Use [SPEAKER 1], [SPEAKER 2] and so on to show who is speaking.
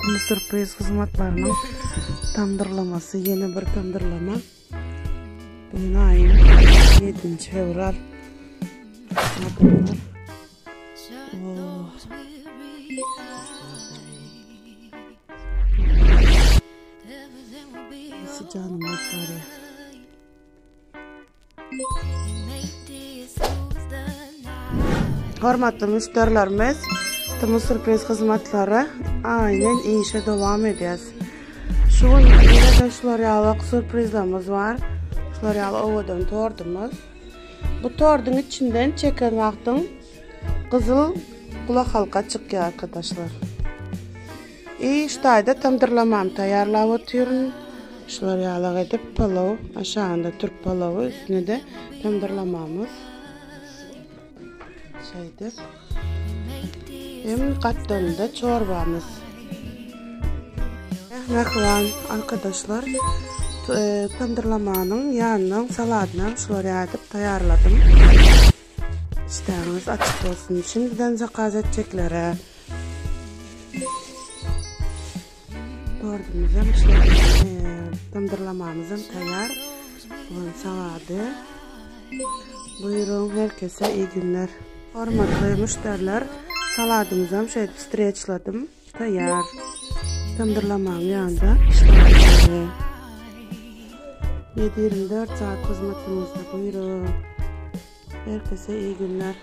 [SPEAKER 1] Bu sürpriz hizmetlerinin tandırlaması, yeni bir tandırlama. Bugün ayın 7. fevral. Canım var ya. Hormatly müşterilerimiz, tüm sürpriz hizmetleri aynen işe devam ediyoruz. Şu gün yine şularyalık sürprizlerimiz var. Şularyalı ovadan tordumuz. Bu tordun içinden çeken vaxtın kızıl kulak halka çıkıyor arkadaşlar. İşte tandırlamam tayarlap oturuyorum. Şularyalık edip palav, aşağında Türk palavı, üstüne de tandırlamamız. Hem katlarında çorbamız. Mehvan arkadaşlar, tandırlamanın yanından salatını şuraya edip tayarladım. İşleriniz açık olsun. Şimdiden zakaz edeceklere. Gördüğümüzden tandırlamamızın tayar. Bunun saladı. Buyurun, herkese iyi günler. Hormatly müşteriler, saladımızı streçladım. Tayar. Tandırlamam yanında. 7-24 saat hizmetimizde. Buyurun. Herkese iyi günler.